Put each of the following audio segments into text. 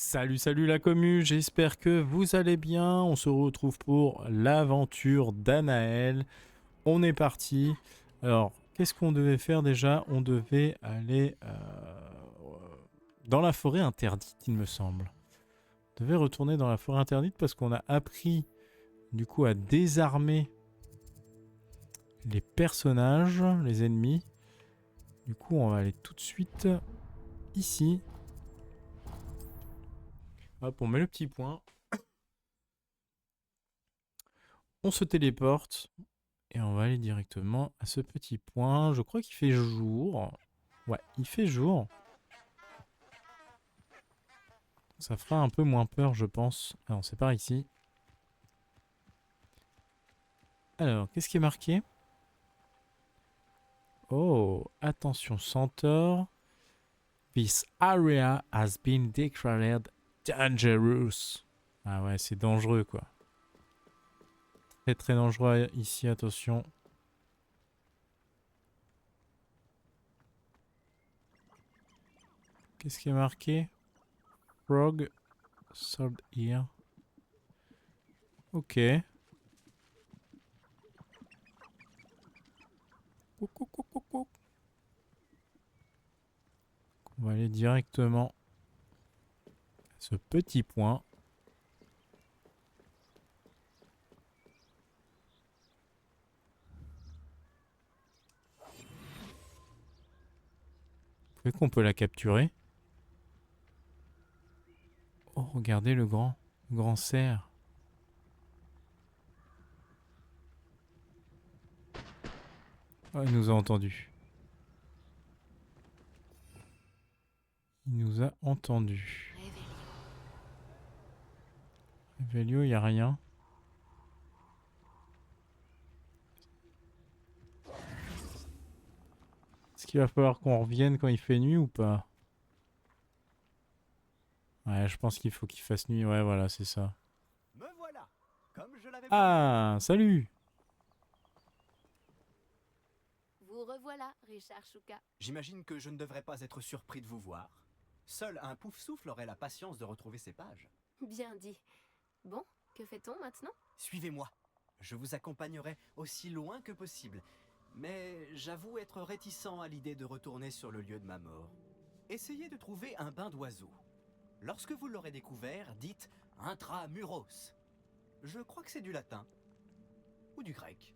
Salut, salut la commu, j'espère que vous allez bien. On se retrouve pour l'aventure d'Anaël. On est parti. Alors, qu'est-ce qu'on devait faire déjà? On devait aller dans la forêt interdite, il me semble. On devait retourner dans la forêt interdite parce qu'on a appris du coup à désarmer les personnages, les ennemis. Du coup, on va aller tout de suite ici. Hop, on met le petit point. On se téléporte. Et on va aller directement à ce petit point. Je crois qu'il fait jour. Ouais, il fait jour. Ça fera un peu moins peur, je pense. Alors, c'est par ici. Alors, qu'est-ce qui est marqué? Oh, attention, centaure. This area has been declared dangerous. Ah ouais, c'est dangereux, quoi. Très très dangereux ici, attention. Qu'est-ce qui est marqué? Frog, sword here. Ok. Coucou, coucou, coucou. On va aller directement à ce petit point. Vous qu'on peut la capturer? Oh, regardez le grand cerf. Oh, il nous a entendus. Il nous a entendus. Revelio, il n'y a rien. Est-ce qu'il va falloir qu'on revienne quand il fait nuit ou pas? Ouais, je pense qu'il faut qu'il fasse nuit. Ouais, voilà, c'est ça. Me voilà, comme je l'avais promis. Ah, salut! Vous revoilà, Richard Chouka. J'imagine que je ne devrais pas être surpris de vous voir. Seul un pouf-souffle aurait la patience de retrouver ses pages. Bien dit. Bon, que fait-on maintenant? Suivez-moi. Je vous accompagnerai aussi loin que possible. Mais j'avoue être réticent à l'idée de retourner sur le lieu de ma mort. Essayez de trouver un bain d'oiseau. Lorsque vous l'aurez découvert, dites intramuros. Je crois que c'est du latin. Ou du grec.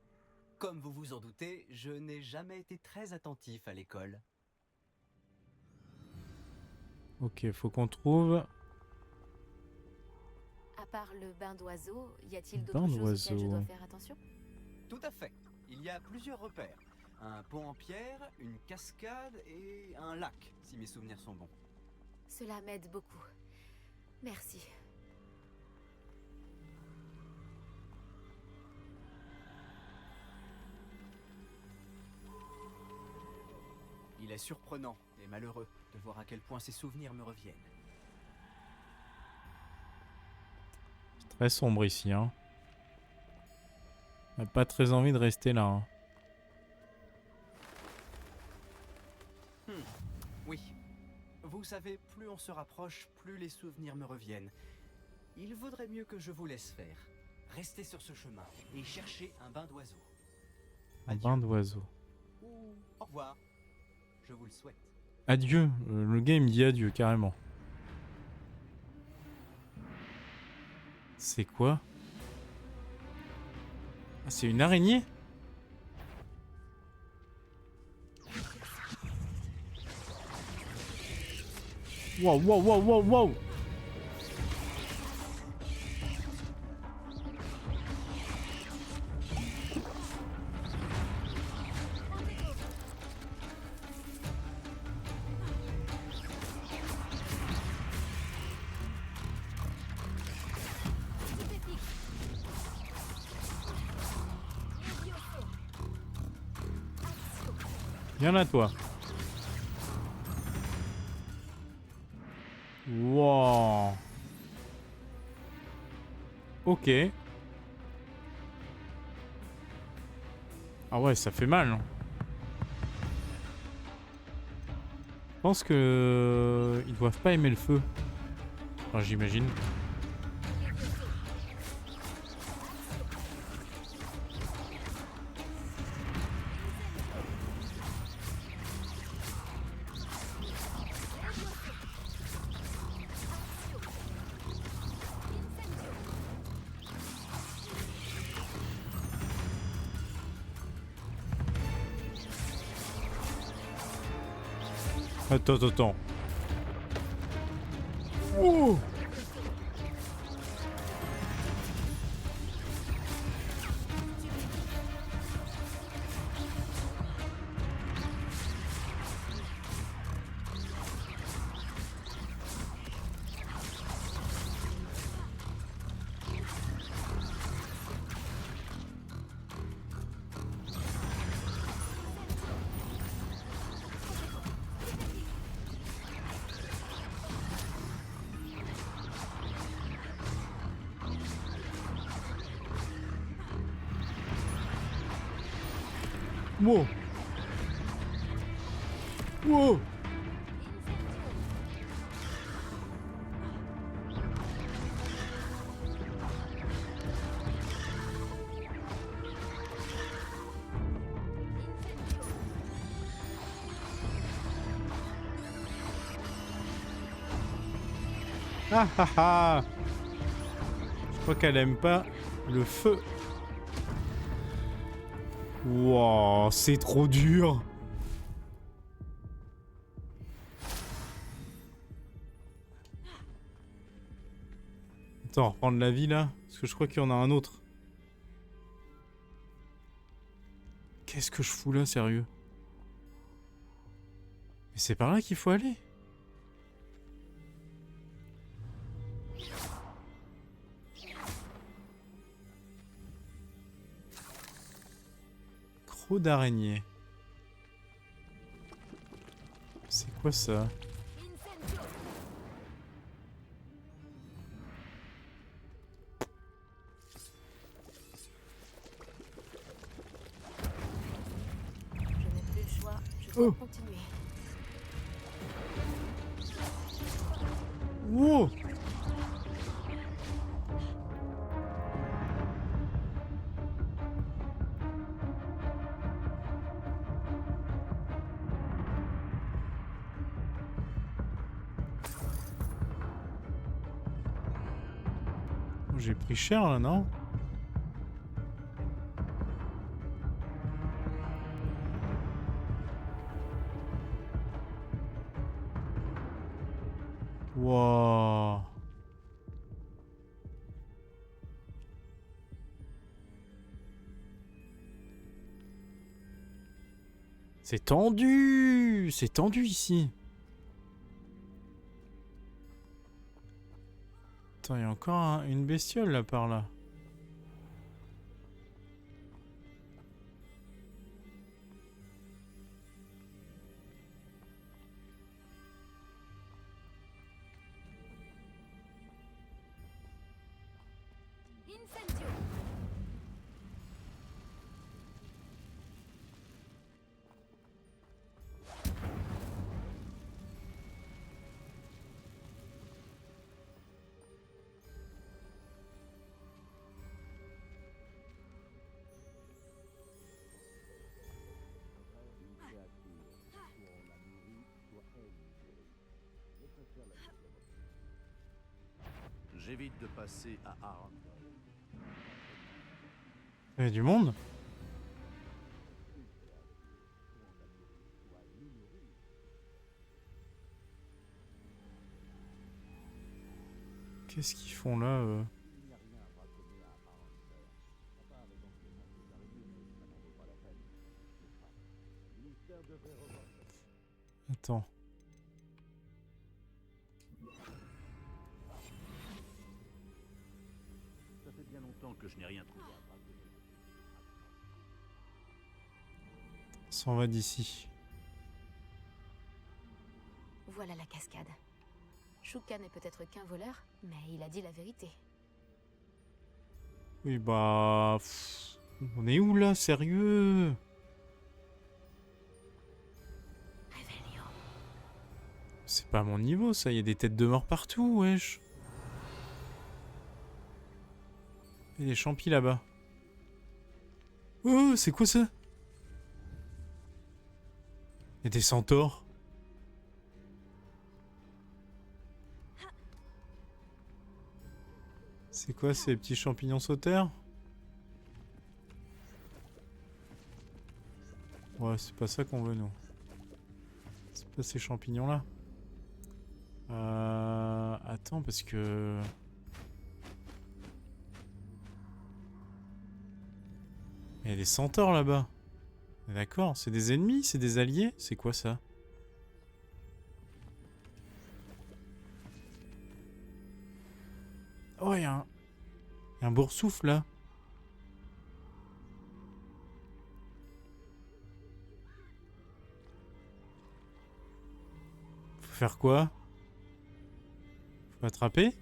Comme vous vous en doutez, je n'ai jamais été très attentif à l'école. Ok, faut qu'on trouve À part le bain d'oiseau, y a-t-il bain d'autres choses auxquelles je d'oiseau. dois faire attention? Tout à fait. Il y a plusieurs repères. Un pont en pierre, une cascade et un lac, si mes souvenirs sont bons. Cela m'aide beaucoup. Merci. Il est surprenant et malheureux de voir à quel point ces souvenirs me reviennent. C'est très sombre ici, hein. On n'a pas très envie de rester là, hein. Oui. Vous savez, plus on se rapproche, plus les souvenirs me reviennent. Il vaudrait mieux que je vous laisse faire. Restez sur ce chemin et cherchez un bain d'oiseau. Un Adieu. bain d'oiseau. Ou au revoir. Je vous le souhaite. Adieu. Le game dit adieu, carrément. C'est quoi? Ah, c'est une araignée? Wow, wow, wow, wow, wow! Viens là, toi. Wow. Ok. Ah ouais, ça fait mal, hein. Je pense que ils doivent pas aimer le feu. Enfin, j'imagine. Attends. Oh! Wow! Wow! Ah ah ah! Je crois qu'elle aime pas le feu. Wow, c'est trop dur. Attends, reprendre la vie là, parce que je crois qu'il y en a un autre. Qu'est-ce que je fous là, sérieux? Mais c'est par là qu'il faut aller. Croc d'araignée. C'est quoi ça? Je n'ai plus le choix, je dois Oh. continuer. Wow! J'ai pris cher là, non? Wow. C'est tendu! C'est tendu ici. Attends, il y a encore une bestiole là par là. Incendio. J'évite de passer à Arn. Il y a du monde? Qu'est-ce qu'ils font là Attends. Ça fait bien longtemps que je n'ai rien trouvé. S'en va d'ici. Voilà la cascade. Shuka n'est peut-être qu'un voleur, mais il a dit la vérité. Oui bah... on est où là, sérieux? C'est pas mon niveau ça, il y a des têtes de mort partout, wesh. Il y a des champis là-bas. Oh, c'est quoi ça? Il y a des centaures. C'est quoi ces petits champignons sauteurs? Ouais, c'est pas ça qu'on veut, nous. C'est pas ces champignons-là. Attends, parce que... Il y a des centaures là-bas. D'accord, c'est des ennemis? C'est des alliés? C'est quoi ça? Oh, il y a un boursoufle là. Faut faire quoi? Faut attraper?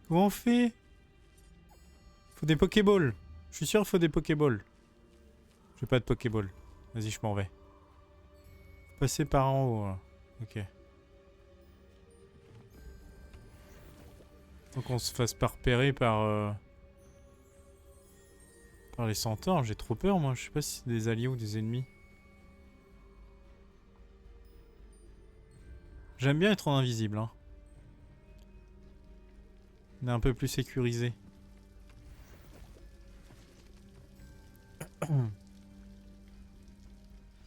Comment on fait? Faut des Pokéballs. Je suis sûr qu'il faut des Pokéballs. J'ai pas de Pokéball. Vas-y, je m'en vais. Faut passer par en haut. Là. Ok. Donc on se fasse pas repérer par les centaures. J'ai trop peur, moi. Je sais pas si c'est des alliés ou des ennemis. J'aime bien être en invisible. Hein. On est un peu plus sécurisé.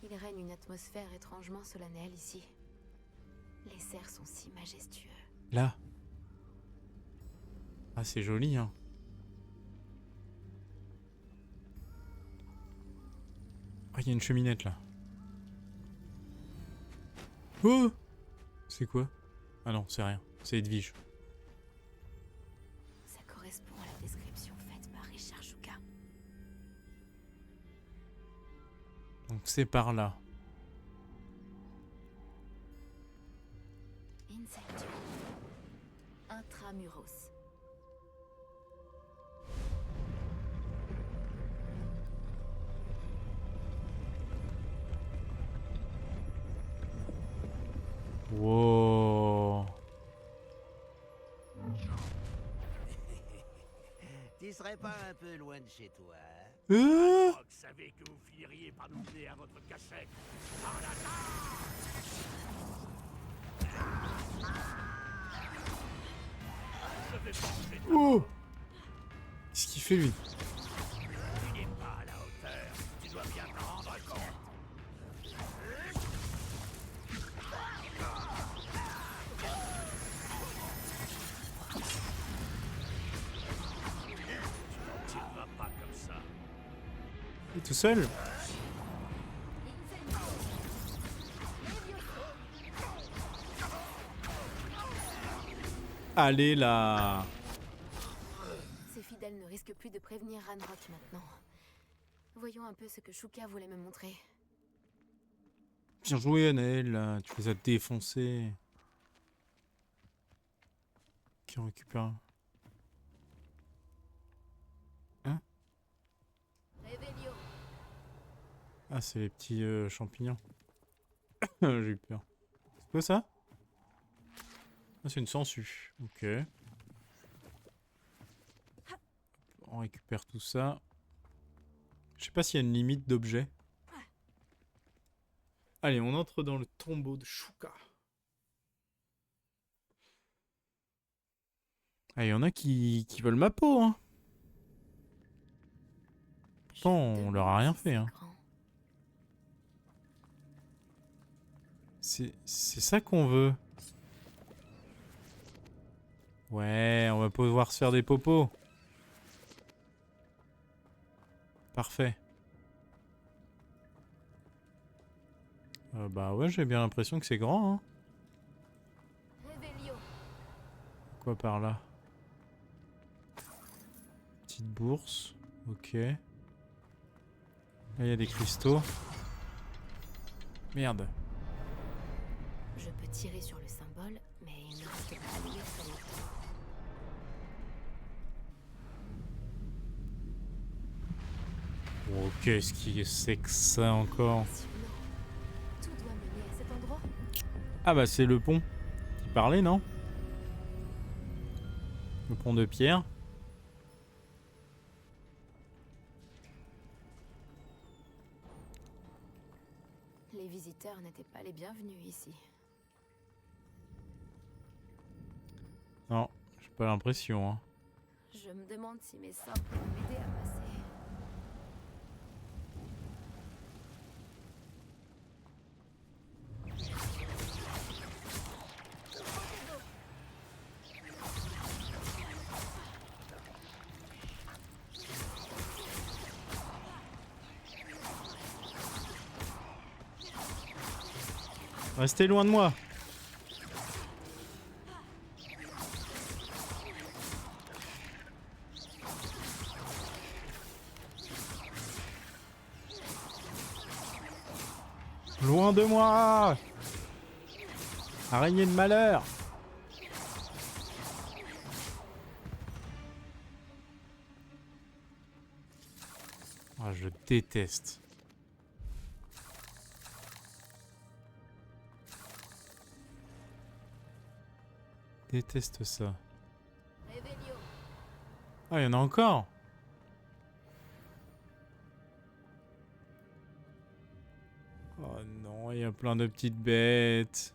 Il règne une atmosphère étrangement solennelle ici. Les cerfs sont si majestueux. Là. Ah, c'est joli, hein. Oh, il y a une cheminette, là. Oh! C'est quoi? Ah non, c'est rien. C'est Edwige. Ça correspond à la description faite par Richard Shuka. Donc c'est par là. Insectum. Intramuros. Wow. Tu serais pas un peu loin de chez toi? Ah! Vous savez que vous finiriez par nous mener à votre cachette. Je vais manger ta Oh! Qu'est-ce qu'il fait, lui? Tu n'es pas à la hauteur. Tu dois bien t'en rendre compte. Tu ne vas pas comme ça. Il est tout seul? Allez, là! Ces fidèles ne risquent plus de prévenir Ranrock maintenant. Voyons un peu ce que Shuka voulait me montrer. Bien joué, Anaël, là. Tu les as défoncés. Qui en récupère un? Hein? Revelio. Ah, c'est les petits champignons. J'ai eu peur. C'est quoi ça? Ah, c'est une sangsue. Ok. On récupère tout ça. Je sais pas s'il y a une limite d'objets. Allez, on entre dans le tombeau de Shuka. Ah, il y en a qui veulent ma peau, hein. Pourtant, on leur a rien fait, hein. C'est ça qu'on veut. Ouais, on va pouvoir se faire des popos. Parfait. Bah ouais, j'ai bien l'impression que c'est grand, hein. Revelio. Quoi par là? Petite bourse. Ok. Là, il y a des cristaux. Merde. Je peux tirer sur le symbole, mais il ne reste pas allumé très longtemps. Oh, qu'est-ce qui c'est que ça encore? Passionnant. Tout doit mener à cet endroit. Ah bah c'est le pont qui parlait, non? Le pont de pierre. Les visiteurs n'étaient pas les bienvenus ici. Non, j'ai pas l'impression. Hein. Je me demande si mes sorts peuvent m'aider à passer. Restez loin de moi. Loin de moi! Araignée de malheur! Ah, je déteste. Déteste ça. Revelio. Ah, il y en a encore! Oh non, il y a plein de petites bêtes.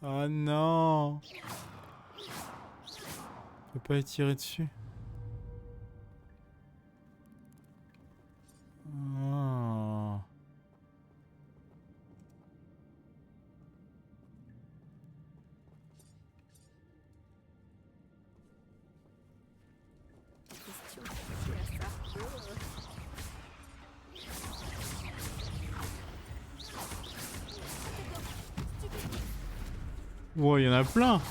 Oh non! Je peux pas y tirer dessus. Ah. Question qui à ça. Wow, il y en a plein!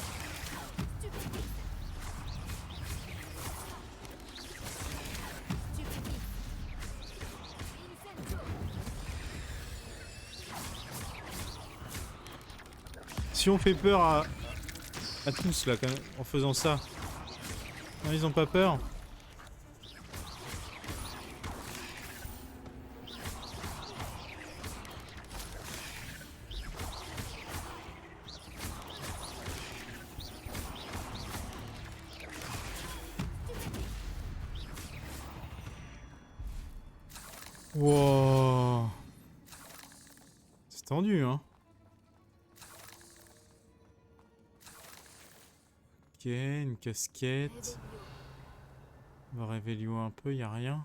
Si on fait peur à tous là quand même, en faisant ça. Non, ils ont pas peur. Wow. C'est tendu, hein. Ok, une casquette. On va révéler un peu, y a rien.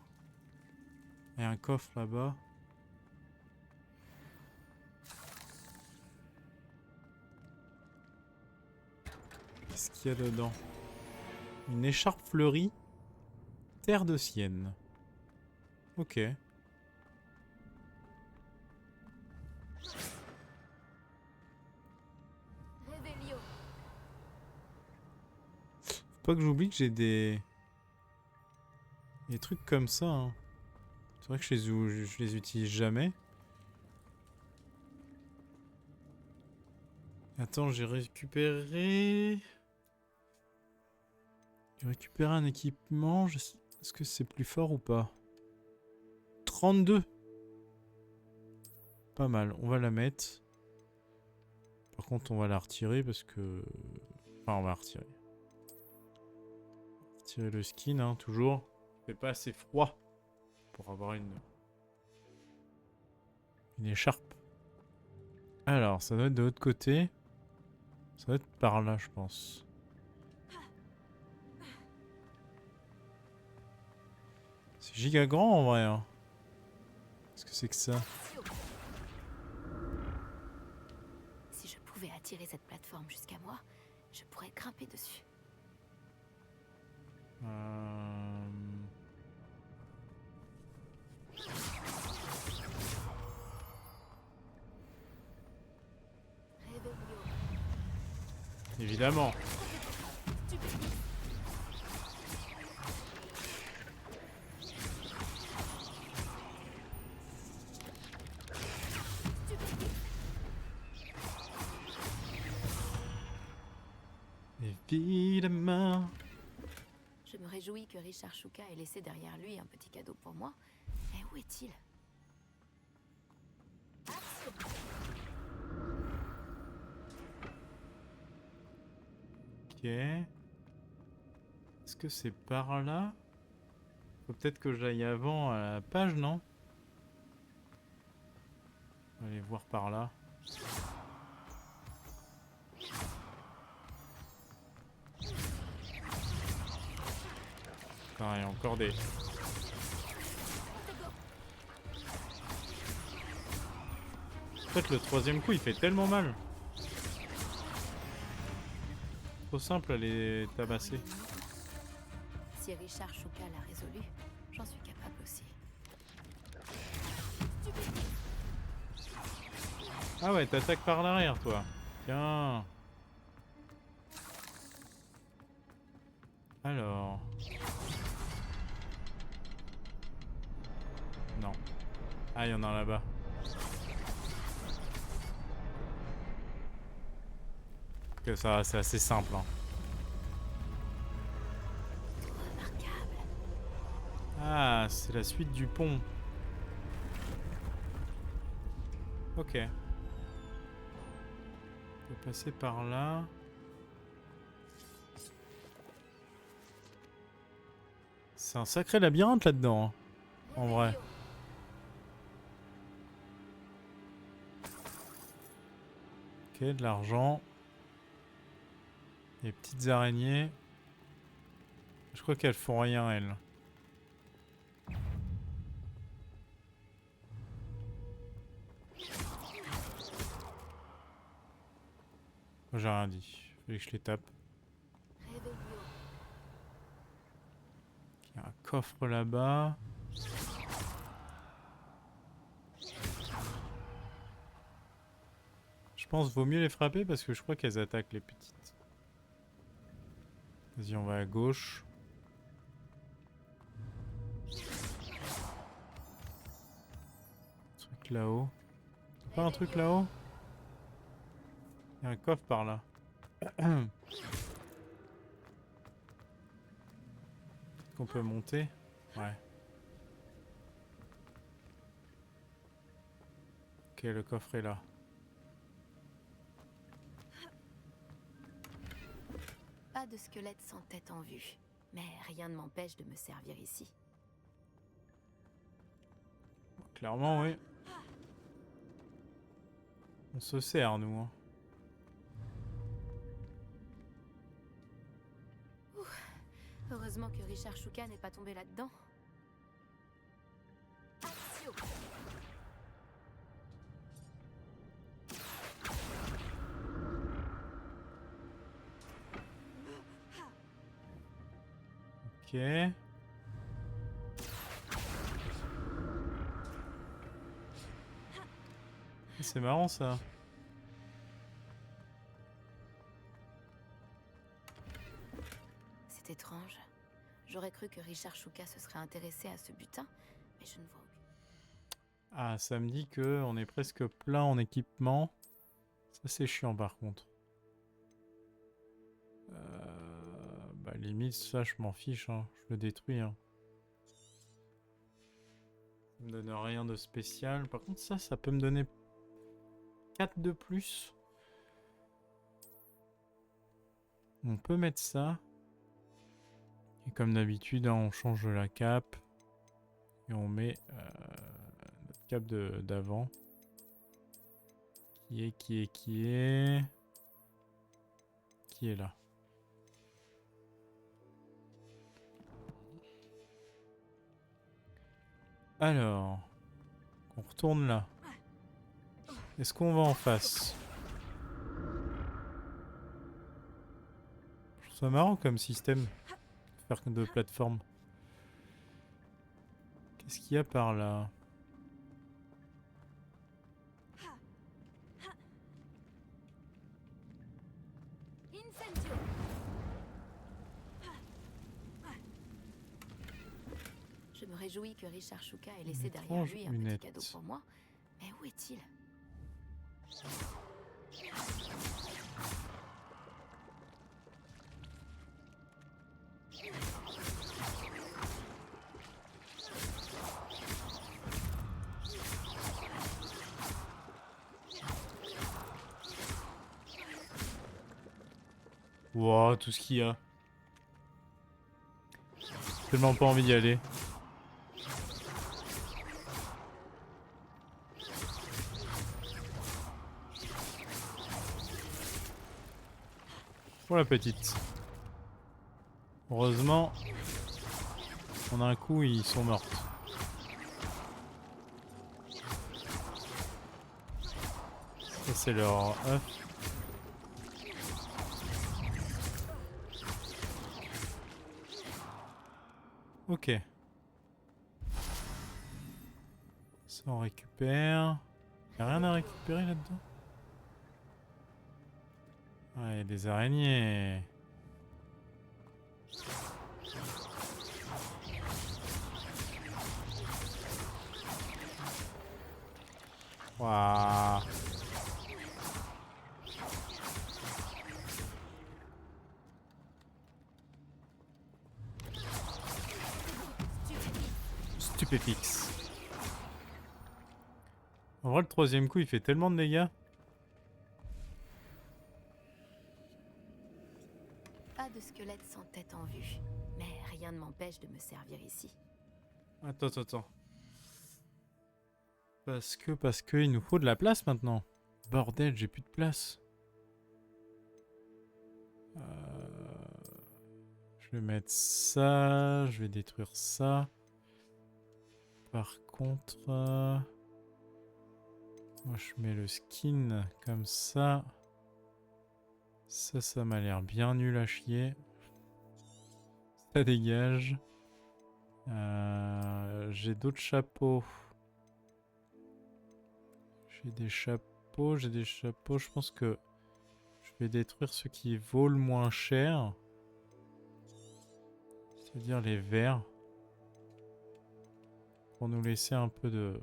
Il y a un coffre là-bas. Qu'est-ce qu'il y a dedans? Une écharpe fleurie. Terre de sienne. Ok. Revelio. Faut pas que j'oublie que j'ai des trucs comme ça. Hein. C'est vrai que je les utilise jamais. Attends, j'ai récupéré... J'ai récupéré un équipement. Est-ce que c'est plus fort ou pas? 32. Pas mal. On va la mettre. Par contre, on va la retirer parce que... Enfin, on va la retirer. Retirer le skin, hein, toujours. Il fait pas assez froid pour avoir une écharpe. Alors, ça doit être de l'autre côté. Ça doit être par là, je pense. C'est giga grand en vrai. Hein. Qu'est-ce que c'est que ça? Si je pouvais attirer cette plateforme jusqu'à moi, je pourrais grimper dessus. Revelio. Évidemment. Évidemment. Je me me réjouis que Richard Shuka ait laissé derrière lui un petit cadeau pour moi. Mais où est-il? Ok. Est-ce que c'est par là? Faut peut-être que j'aille avant à la page, non? On va aller voir par là. Pareil, encore des... En fait, le troisième coup, il fait tellement mal. Trop simple à les tabasser. Si Richard Shuka l'a résolu, j'en suis capable aussi. Ah ouais, t'attaques par l'arrière, toi. Tiens. Alors... Non. Ah, il y en a un là-bas. Que ça, c'est assez simple. Hein. Remarquable. Ah, c'est la suite du pont. Ok. On peut passer par là. C'est un sacré labyrinthe là-dedans, hein, en vrai. Ok, de l'argent. Les petites araignées. Je crois qu'elles font rien, elles. Moi, j'ai rien dit. Fallait que je les tape. Réveillon. Il y a un coffre là-bas. Je pense vaut mieux les frapper parce que je crois qu'elles attaquent les petites. Vas-y, on va à gauche. Truc là-haut. Pas un truc là-haut? Il y a un coffre par là. Qu'on peut monter? Ouais. Ok, le coffre est là. Pas de squelette sans tête en vue. Mais rien ne m'empêche de me servir ici. Clairement, oui. On se sert, nous. Hein. Heureusement que Richard Shuka n'est pas tombé là-dedans. Action. Ok. C'est marrant ça. C'est étrange. J'aurais cru que Richard Shuka se serait intéressé à ce butin, mais je ne vois aucune. Ah, ça me dit que on est presque plein en équipement. Ça c'est chiant par contre. Bah limite ça je m'en fiche, hein. Je le détruis. Hein. Ça me donne rien de spécial. Par contre ça peut me donner 4 de plus. On peut mettre ça. Et comme d'habitude, hein, on change la cape. Et on met notre cape d'avant. Qui est là. Alors, on retourne là. Est-ce qu'on va en face? Je trouve ça marrant comme système de faire de plateforme. Qu'est-ce qu'il y a par là? Incendio. Je me réjouis que Richard Shuka ait laissé derrière étrange lui un lunette. petit cadeau pour moi. Mais où est-il? Wow, tout ce qu'il y a. Tellement pas envie d'y aller. Oh la petite. Heureusement, en un coup, ils sont mortes. Ça, c'est leur œuf. Ok. Ça, on récupère. Y'a rien à récupérer là-dedans? Ah, y a des araignées. Waouh. Stupéfix. En vrai, le troisième coup, il fait tellement de dégâts. Pas de squelette sans tête en vue, mais rien ne m'empêche de me servir ici. Attends. Parce que il nous faut de la place maintenant. Bordel, j'ai plus de place. Je vais mettre ça, je vais détruire ça. Par contre, moi je mets le skin comme ça. Ça m'a l'air bien nul à chier. Ça dégage. J'ai d'autres chapeaux. J'ai des chapeaux. Je pense que je vais détruire ceux qui vaut le moins cher. C'est-à-dire les verts. Pour nous laisser un peu de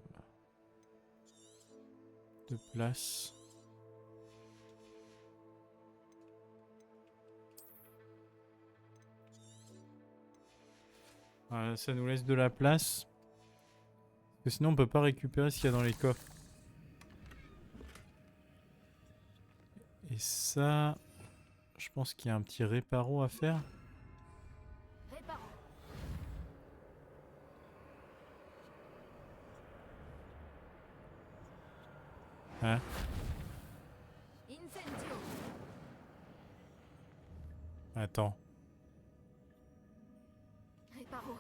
place. Voilà, ça nous laisse de la place. Parce que sinon on peut pas récupérer ce qu'il y a dans les coffres. Et ça... Je pense qu'il y a un petit réparo à faire. Réparons. Hein? Incendio. Attends. Réparo.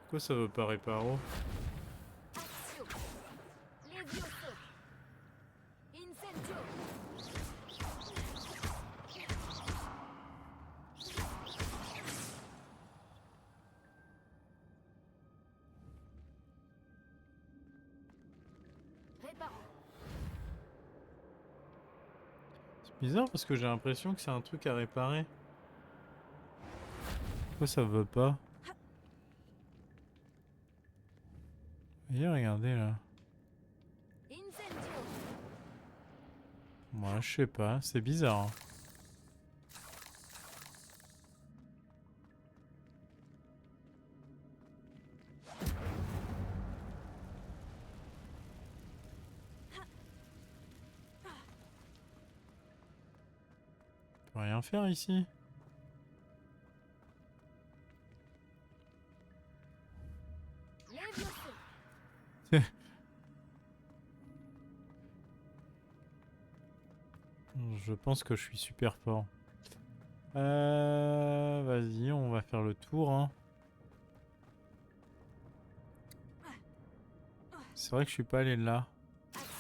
Pourquoi ça veut pas réparo? Axio. Levioso. Incendio. Réparons. C'est bizarre parce que j'ai l'impression que c'est un truc à réparer. Pourquoi ça veut pas? Et regardez là. Incendio. Moi je sais pas, c'est bizarre. Hein. On peut rien faire ici. Levioso. Je pense que je suis super fort. Vas-y, on va faire le tour. Hein. C'est vrai que je suis pas allé là. Axio.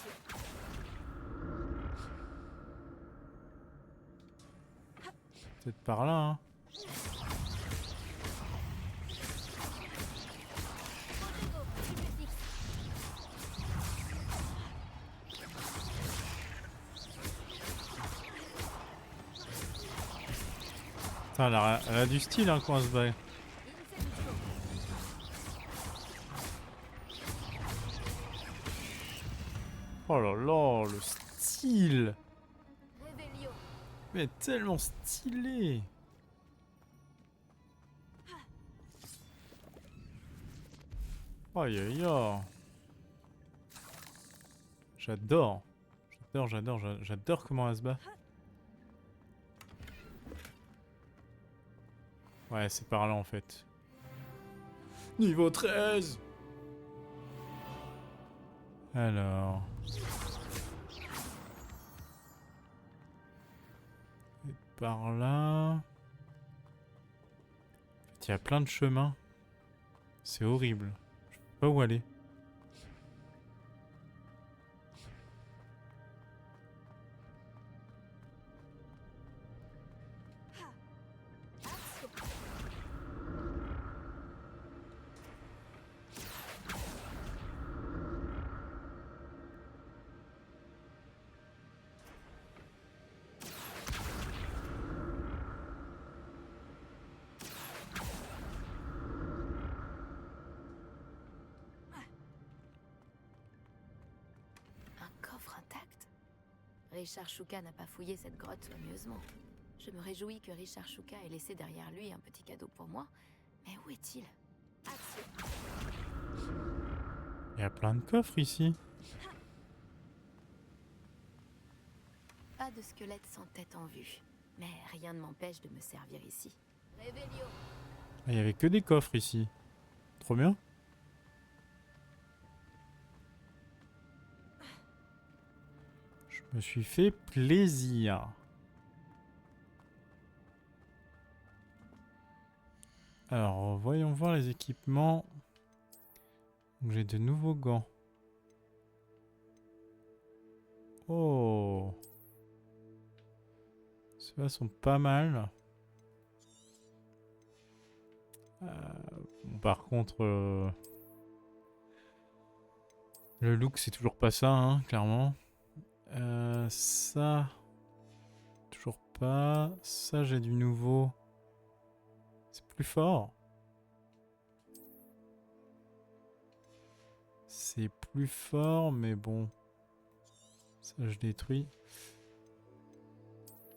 Peut-être par là. Hein. Protego. Stupéfix. Putain, elle a du style hein, quand elle se bat. Incendio. Oh là là, le style! Revelio. Mais tellement stylé! Aïe aïe aïe! J'adore. J'adore comment elle se bat. Ouais, c'est par là en fait. Niveau 13. Alors... Et par là... Il y a plein de chemins. C'est horrible. Je sais pas où aller. Richard Shuka n'a pas fouillé cette grotte soigneusement. Je me réjouis que Richard Shuka ait laissé derrière lui un petit cadeau pour moi. Mais où est-il? Action. Il y a plein de coffres ici. Pas de squelette sans tête en vue. Mais rien ne m'empêche de me servir ici. Réveillon. Il y avait que des coffres ici. Trop bien. Je me suis fait plaisir. Alors, voyons voir les équipements. J'ai de nouveaux gants. Oh. Ceux-là sont pas mal. Bon, par contre, le look c'est toujours pas ça, hein, clairement. Ça, toujours pas. Ça, j'ai du nouveau. C'est plus fort. C'est plus fort, mais bon. Ça, je détruis.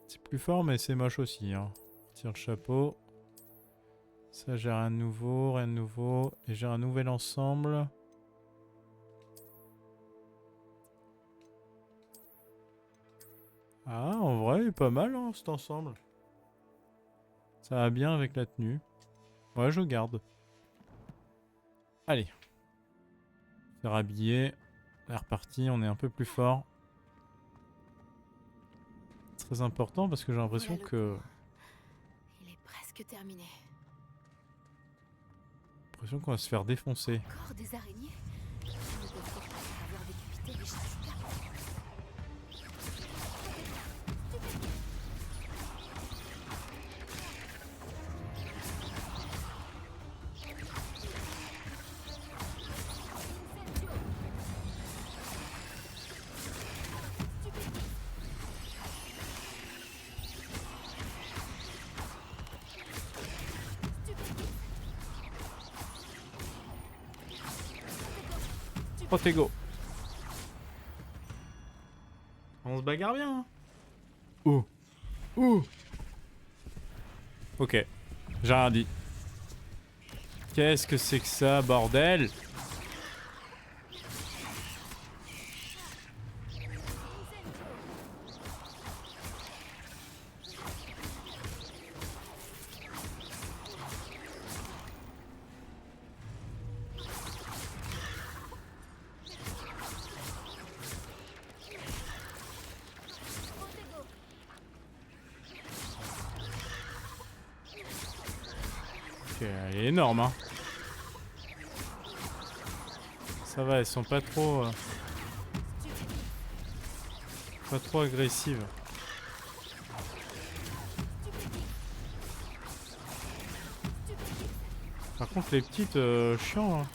C'est plus fort, mais c'est moche aussi. Hein. Tire le chapeau. Ça, j'ai rien de nouveau, rien de nouveau. Et j'ai un nouvel ensemble. Ah, en vrai, il est pas mal, hein, cet ensemble. Ça va bien avec la tenue. Ouais, je garde. Allez. Se rhabiller. On est reparti, on est un peu plus fort. Très important parce que j'ai l'impression que... Il est presque terminé. L'impression qu'on va se faire défoncer. Encore des araignées? Je ne devrais pas avoir décapité Richard Shuka. Protego. On se bagarre bien. Hein. Ouh. Ouh. Ok. J'ai rien dit. Qu'est-ce que c'est que ça, bordel? Elle est énorme, hein. Ça va, elles sont pas trop agressives. Par contre, les petites, chiant, hein.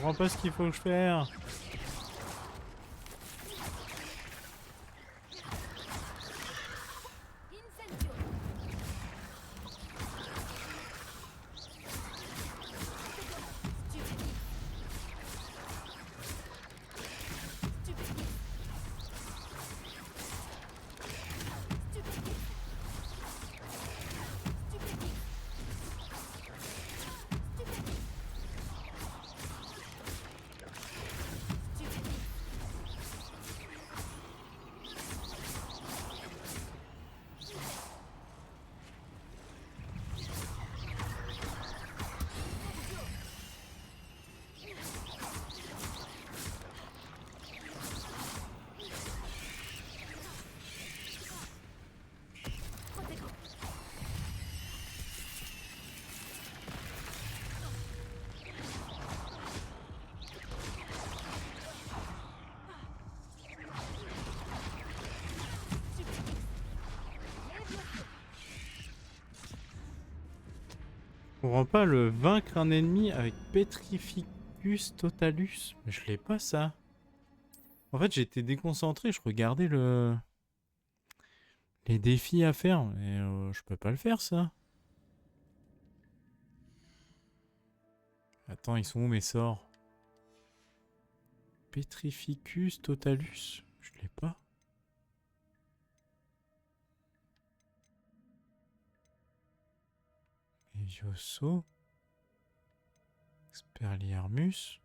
comprends pas ce qu'il faut que je fasse. Incendio. Stupéfique. Stupéfique. Stupéfique. Stupéfique. Protego. Je comprends pas le vaincre un ennemi avec Petrificus Totalus. Mais je l'ai pas ça. En fait, j'étais déconcentré, je regardais les défis à faire, mais je peux pas le faire ça. Attends, ils sont où mes sorts? Petrificus Totalus, je l'ai pas. Levioso. Expelliarmus.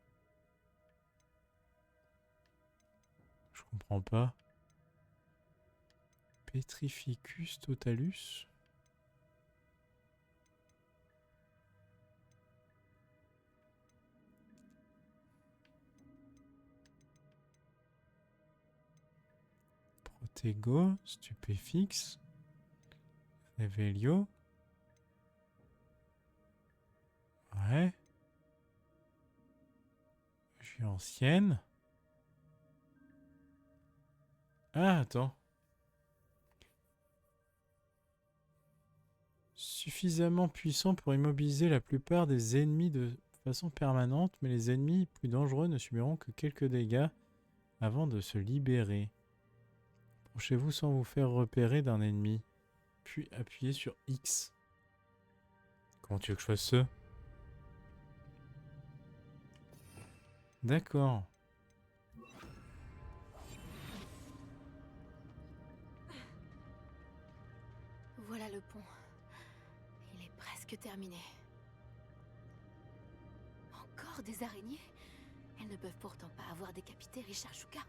Je comprends pas. Petrificus Totalus. Protego, Stupéfix, Revelio. Ouais. Je suis ancienne. Ah, attends. Suffisamment puissant pour immobiliser la plupart des ennemis de façon permanente, mais les ennemis plus dangereux ne subiront que quelques dégâts avant de se libérer. Approchez-vous sans vous faire repérer d'un ennemi, puis appuyez sur X. Comment tu veux que je fasse ça? D'accord. Voilà le pont. Il est presque terminé. Encore des araignées? Elles ne peuvent pourtant pas avoir décapité Richard Shuka.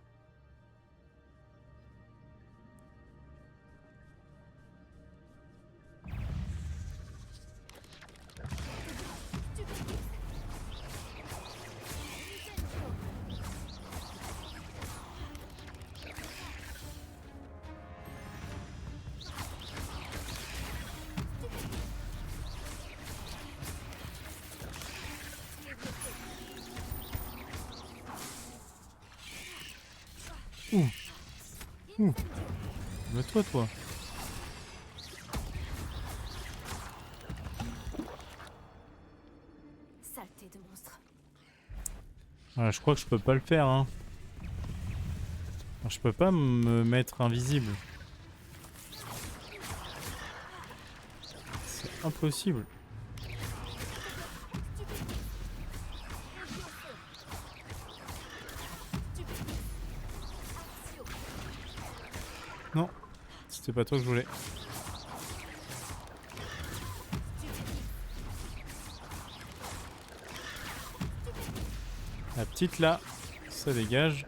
Me toi. Saleté de monstre. Voilà, je crois que je peux pas le faire, hein. Alors, je peux pas me mettre invisible. C'est impossible. Non, c'était pas toi que je voulais. La petite là, ça dégage.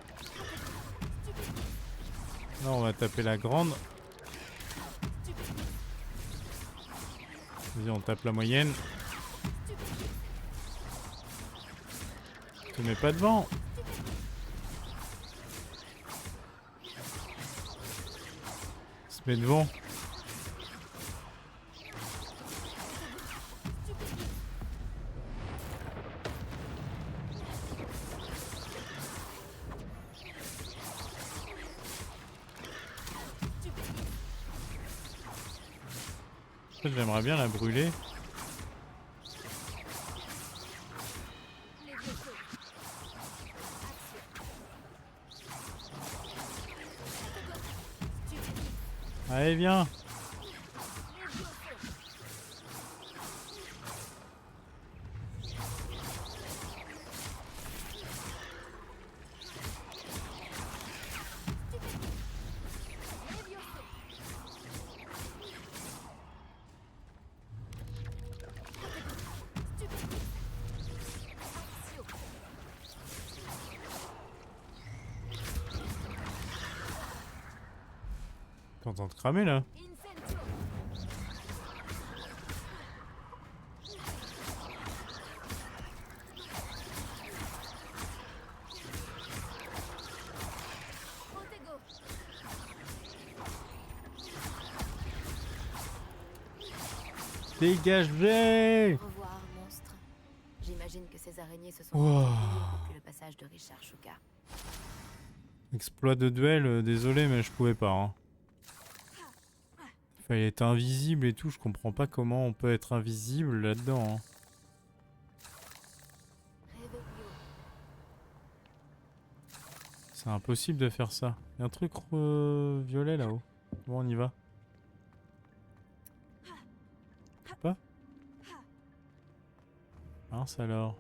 Là on va taper la grande. Vas-y, on tape la moyenne. Tu mets pas devant. Se met devant. En fait, j'aimerais bien la brûler. Allez, viens. T'es en train de cramer là? Dégagez! Au revoir, monstre. J'imagine que ces araignées se sont Wow. multipliées depuis le passage de Richard Shuka. Exploit de duel, désolé mais je pouvais pas. Hein. Fallait être invisible et tout, je comprends pas comment on peut être invisible là-dedans. Hein. C'est impossible de faire ça. Il y a un truc violet là-haut. Bon, on y va. Je sais pas. Mince alors.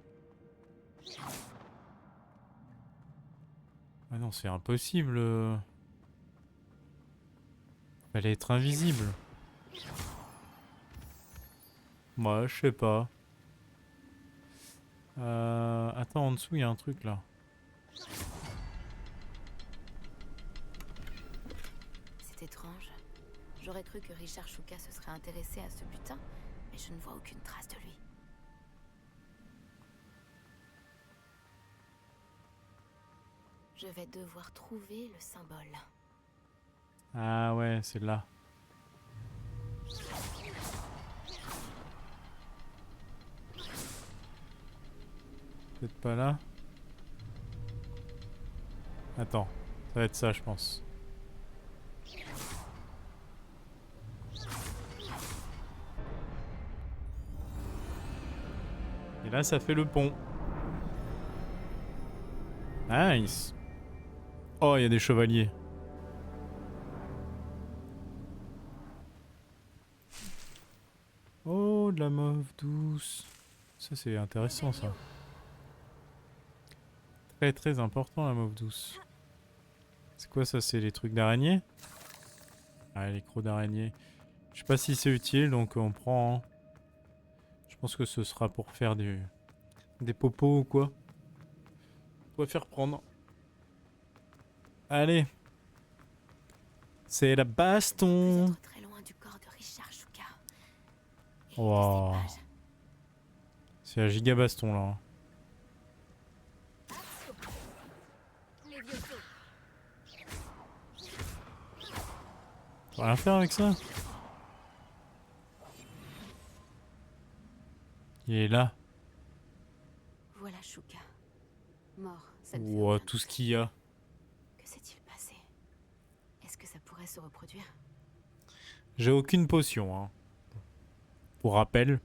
Ah non, c'est impossible. Fallait être invisible. Moi, je sais pas. Attends, en dessous, il y a un truc là. C'est étrange. J'aurais cru que Richard Shuka se serait intéressé à ce butin, mais je ne vois aucune trace de lui. Je vais devoir trouver le symbole. Ah ouais, c'est là. Peut-être pas là. Attends, ça va être ça, je pense. Et là, ça fait le pont. Nice. Oh, il y a des chevaliers. Oh, de la mauve douce. Ça, c'est intéressant, ça. Très, très important, la mauve douce. C'est quoi, ça? C'est les trucs d'araignée? Ah, les crocs d'araignée. Je sais pas si c'est utile, donc on prend... Hein. Je pense que ce sera pour faire des popos ou quoi. On préfère prendre. Allez. C'est la baston. Vous êtes très loin du corps de Richard Shuka. Et Wow. de ces pages. C'est la giga baston là. Les vieux sauts. On va rien faire avec ça. Il est là. Voilà Shuka. Mort. Ça ne fait Wow, aucun tout ce doute. qu'il y a. Que s'est-il passé? Est-ce que ça pourrait se reproduire? J'ai aucune potion. Hein. Pour rappel.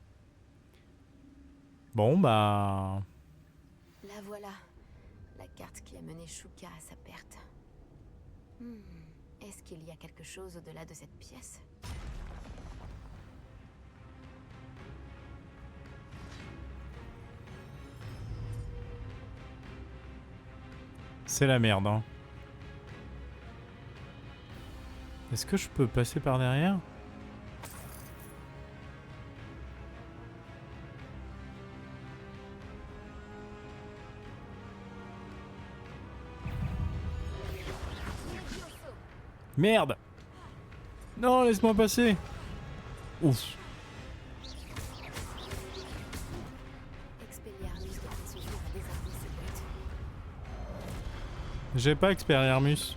Bon bah... La voilà. La carte qui a mené Shuka à sa perte. Est-ce qu'il y a quelque chose au-delà de cette pièce? C'est la merde. Hein. Est-ce que je peux passer par derrière? Merde! Non, laisse-moi passer! Ouf! Expelliarmus devrait suffire à désarmer ces brutes. J'ai pas Expelliarmus.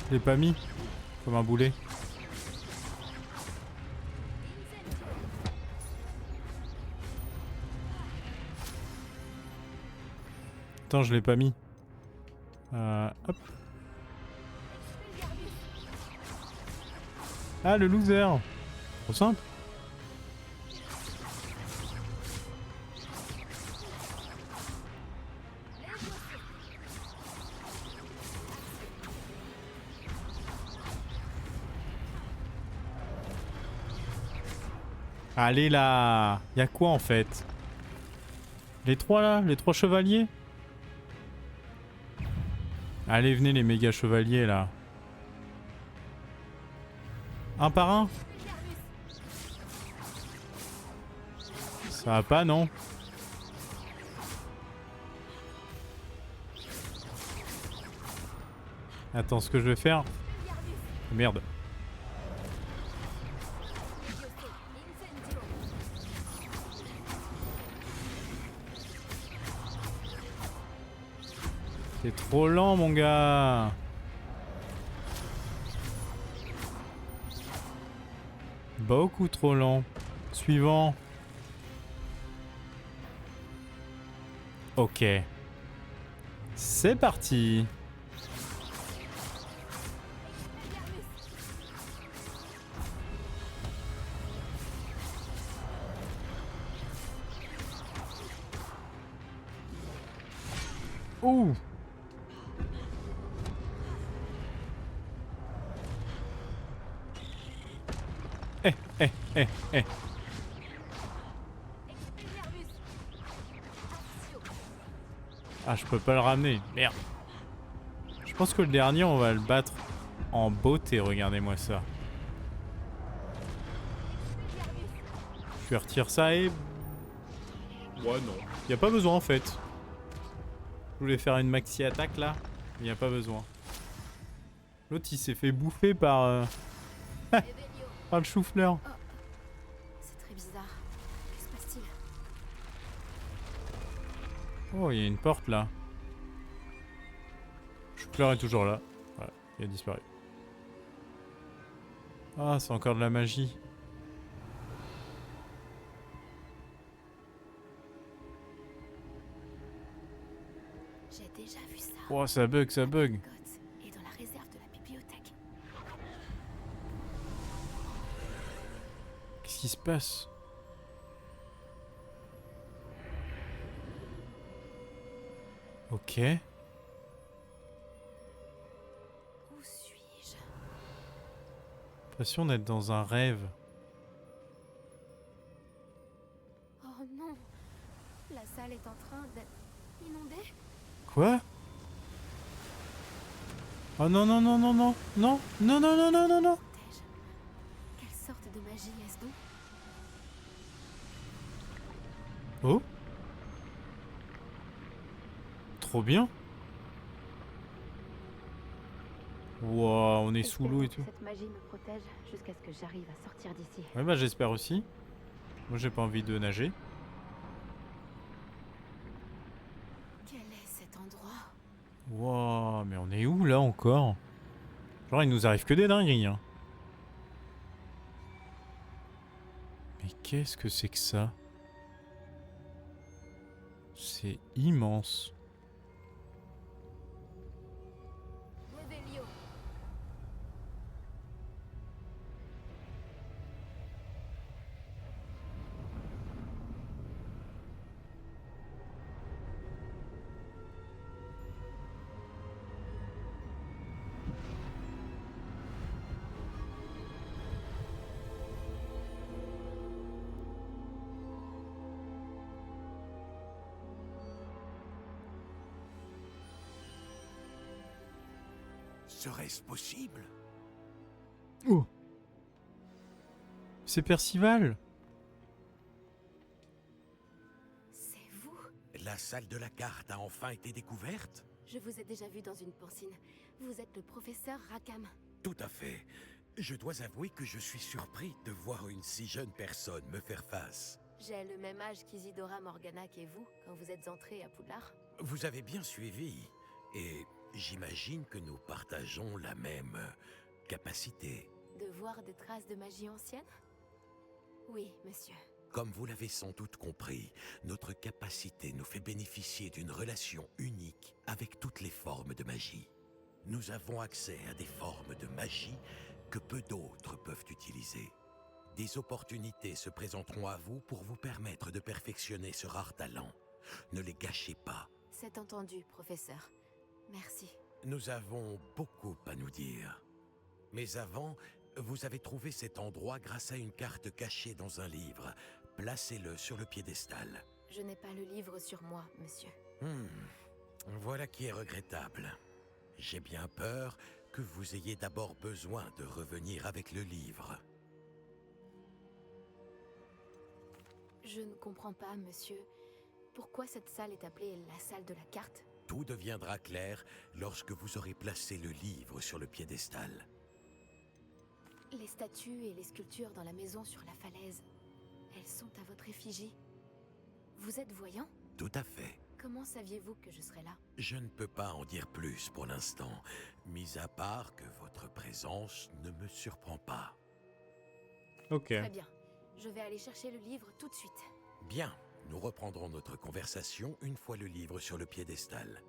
Je l'ai pas mis. Comme un boulet. Attends, je l'ai pas mis. Hop. Ah, le loser! Trop simple. Allez là. Y a quoi en fait? Les trois là? Les trois chevaliers? Allez, venez les méga chevaliers là. Un par un? Ça va pas, non? Attends, ce que je vais faire... Merde. T'es trop lent, mon gars. Beaucoup trop lent. Suivant. Ok. C'est parti. Ouh. Eh. Ah, je peux pas le ramener. Merde. Je pense que le dernier, on va le battre en beauté. Regardez-moi ça. Je vais retirer ça et... Ouais, non. Y a pas besoin, en fait. Je voulais faire une maxi attaque, là. Mais y a pas besoin. L'autre, il s'est fait bouffer par... par le chou-fleur. C'est très bizarre. Que se passe-t-il? Oh, il y a une porte là. Chou-fleur est toujours là. Voilà, il a disparu. Ah, c'est encore de la magie. J'ai déjà vu ça. Oh, ça bug, ça bug. Et dans la réserve de la bibliothèque. Qu'est-ce qui se passe? Ok. Où suis-je? L'impression d'être dans un rêve. Oh non! La salle est en train d'être inondée? Quoi? Oh non, non, non, non, non. Non, non, non, non, non, non, non. Protège. Quelle sorte de magie est-ce donc? Oh. Trop bien. Wow, on est sous l'eau et tout. Cette magie me protège jusqu'à ce que j'arrive à sortir d'ici. Ouais, bah j'espère aussi. Moi, j'ai pas envie de nager. Quel est cet endroit? Wow, mais on est où là encore? Genre, il nous arrive que des dingueries, hein. Mais qu'est-ce que c'est que ça? C'est immense. Revelio. Serait-ce possible? Oh! C'est Percival! C'est vous? La salle de la carte a enfin été découverte? Je vous ai déjà vu dans une pensine. Vous êtes le professeur Rackham. Tout à fait. Je dois avouer que je suis surpris de voir une si jeune personne me faire face. J'ai le même âge qu'Isidora Morganac et vous quand vous êtes entrés à Poudlard. Vous avez bien suivi, et j'imagine que nous partageons la même capacité. De voir des traces de magie ancienne? Oui, monsieur. Comme vous l'avez sans doute compris, notre capacité nous fait bénéficier d'une relation unique avec toutes les formes de magie. Nous avons accès à des formes de magie que peu d'autres peuvent utiliser. Des opportunités se présenteront à vous pour vous permettre de perfectionner ce rare talent. Ne les gâchez pas. C'est entendu, professeur. Merci. Nous avons beaucoup à nous dire. Mais avant, Vous avez trouvé cet endroit grâce à une carte cachée dans un livre. Placez-le sur le piédestal. Je n'ai pas le livre sur moi, monsieur. Voilà qui est regrettable. J'ai bien peur que vous ayez d'abord besoin de revenir avec le livre. Je ne comprends pas, monsieur. Pourquoi cette salle est appelée la salle de la carte? Tout deviendra clair lorsque vous aurez placé le livre sur le piédestal. Les statues et les sculptures dans la maison sur la falaise, elles sont à votre effigie. Vous êtes voyant? Tout à fait. Comment saviez-vous que je serais là? Je ne peux pas en dire plus pour l'instant, mis à part que votre présence ne me surprend pas. Ok. Très bien. Je vais aller chercher le livre tout de suite. Bien, nous reprendrons notre conversation une fois le livre sur le piédestal.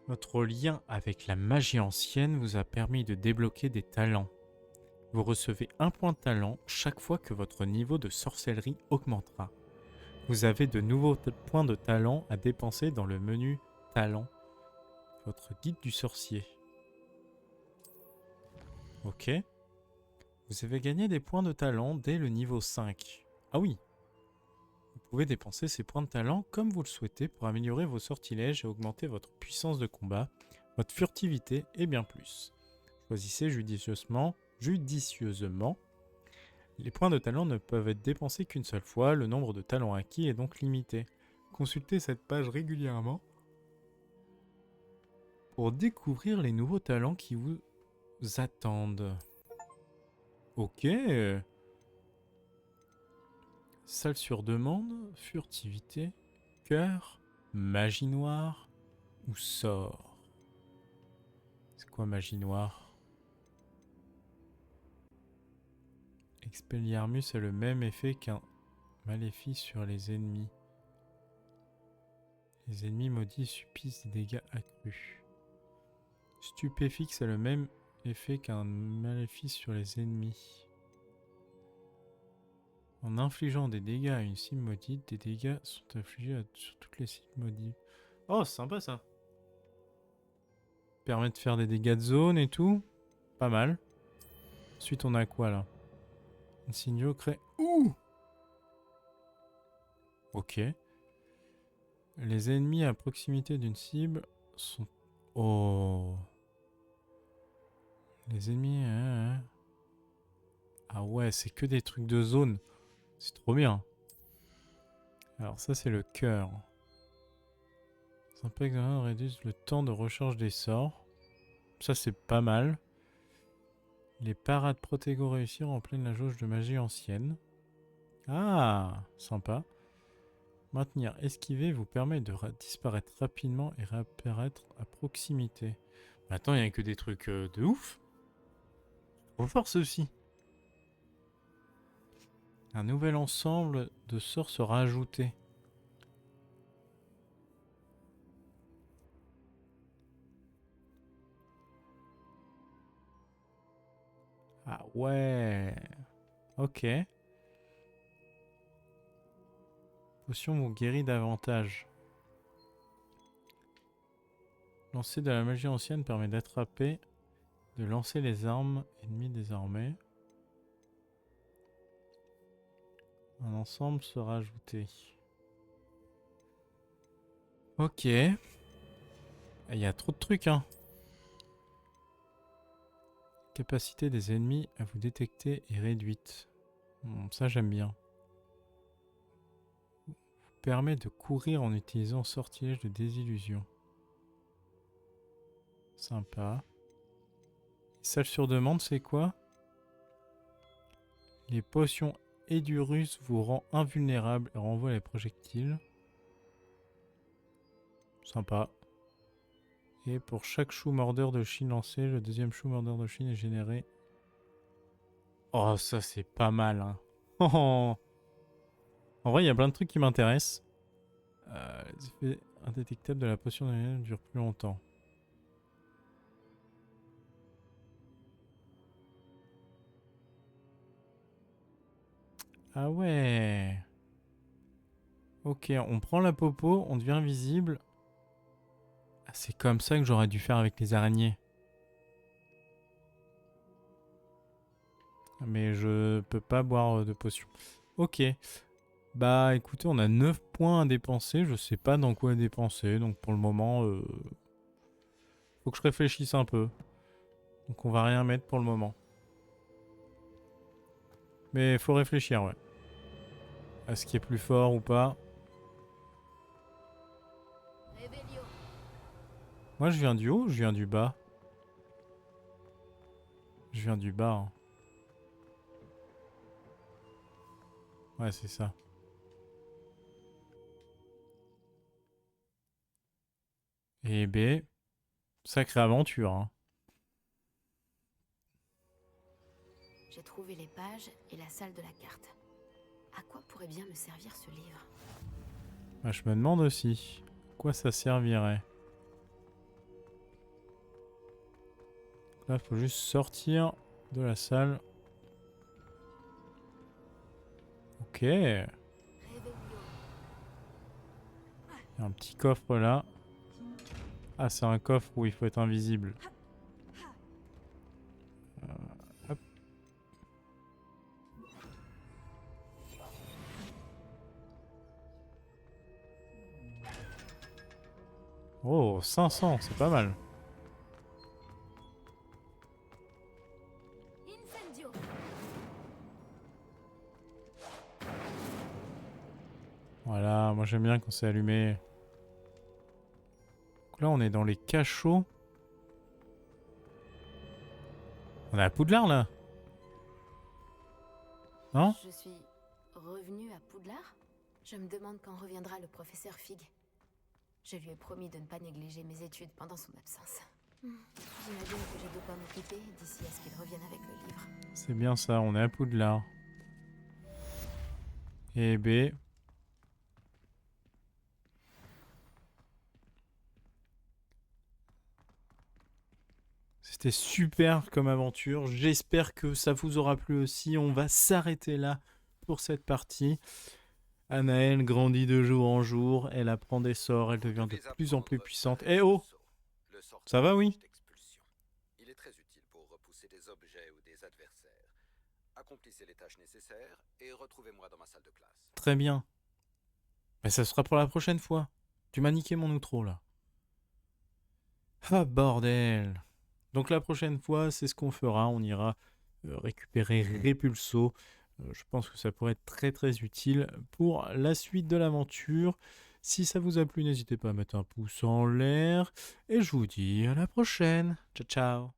Votre lien avec la magie ancienne vous a permis de débloquer des talents. Vous recevez un point de talent chaque fois que votre niveau de sorcellerie augmentera. Vous avez de nouveaux points de talent à dépenser dans le menu Talent, votre guide du sorcier. Ok. Vous avez gagné des points de talent dès le niveau 5. Ah oui. Vous pouvez dépenser ces points de talent comme vous le souhaitez pour améliorer vos sortilèges et augmenter votre puissance de combat, votre furtivité et bien plus. Choisissez judicieusement. Les points de talent ne peuvent être dépensés qu'une seule fois, le nombre de talents acquis est donc limité. Consultez cette page régulièrement pour découvrir les nouveaux talents qui vous attendent. Ok. Salle sur demande, furtivité, cœur, magie noire ou sort. C'est quoi magie noire? Expelliarmus a le même effet qu'un maléfice sur les ennemis. Les ennemis maudits subissent des dégâts accrus. Stupéfixe a le même effet qu'un maléfice sur les ennemis. En infligeant des dégâts à une cible maudite, des dégâts sont infligés sur toutes les cibles maudites. Oh, c'est sympa ça. Permet de faire des dégâts de zone et tout. Pas mal. Ensuite, on a quoi là? Insignio crée... Ouh! Ok. Les ennemis à proximité d'une cible sont... Oh. Les ennemis... Ah ouais, c'est que des trucs de zone. C'est trop bien. Alors ça, c'est le cœur. Sympa examen réduit le temps de recharge des sorts. Ça, c'est pas mal. Les parades protégo réussir remplissent la jauge de magie ancienne. Ah, sympa. Maintenir esquiver vous permet de disparaître rapidement et réapparaître à proximité. Mais attends, il n'y a que des trucs de ouf. Faut voir ceci. Un nouvel ensemble de sorts sera ajouté. Ah ouais. Ok. Potion vous guérit davantage. Lancer de la magie ancienne permet d'attraper, de lancer les armes ennemies désormais. Un ensemble sera ajouté. Ok. Il y a trop de trucs, hein. Capacité des ennemis à vous détecter est réduite. Ça, j'aime bien. Vous permet de courir en utilisant sortilège de désillusion. Sympa. Salle sur demande, c'est quoi? Les potions Edurus vous rend invulnérable et renvoie les projectiles. Sympa. Et pour chaque chou mordeur de Chine lancé, le deuxième chou mordeur de Chine est généré. Oh, ça c'est pas mal, hein. Oh. En vrai, il y a plein de trucs qui m'intéressent. Les effets indétectables de la potion de durent plus longtemps. Ah ouais. Ok, on prend la popo, on devient invisible. Ah, c'est comme ça que j'aurais dû faire avec les araignées. Mais je peux pas boire de potion. Ok. Bah écoutez, on a 9 points à dépenser. Je sais pas dans quoi dépenser. Donc pour le moment, faut que je réfléchisse un peu. Donc on va rien mettre pour le moment. Mais faut réfléchir, ouais. À ce qui est plus fort ou pas. Réveillon. Moi je viens du haut ou je viens du bas? Je viens du bas. Hein. Ouais, c'est ça. Et B. Sacrée aventure, hein. J'ai trouvé les pages et la salle de la carte. À quoi pourrait bien me servir ce livre? Bah, je me demande aussi. À quoi ça servirait? Là, faut juste sortir de la salle. Ok. Il y a Réveillon. un petit coffre là. Ah, c'est un coffre où il faut être invisible. Hop. Oh, 500, c'est pas mal. Incendio. Voilà, moi j'aime bien quand c'est allumé. Donc là, on est dans les cachots. On est à Poudlard là? Non? Je suis revenue à Poudlard? Je me demande quand reviendra le professeur Fig. Je lui ai promis de ne pas négliger mes études pendant son absence. J'imagine que je dois pas m'occuper d'ici à ce qu'il revienne avec le livre. C'est bien ça, on est à Poudlard. Et B. C'était super comme aventure. J'espère que ça vous aura plu aussi. On va s'arrêter là pour cette partie. Anaël grandit de jour en jour. Elle apprend des sorts. Elle devient de plus en plus puissante. Eh oh! Ça va, oui? Il est très utile pour repousser des objets ou des adversaires. Accomplissez les tâches nécessaires et retrouvez-moi dans ma salle de classe. Très bien. Mais ça sera pour la prochaine fois. Tu m'as niqué mon outro là. Ah bordel! Donc la prochaine fois, c'est ce qu'on fera. On ira récupérer Repulso. Je pense que ça pourrait être très très utile pour la suite de l'aventure. Si ça vous a plu, n'hésitez pas à mettre un pouce en l'air. Et je vous dis à la prochaine. Ciao ciao!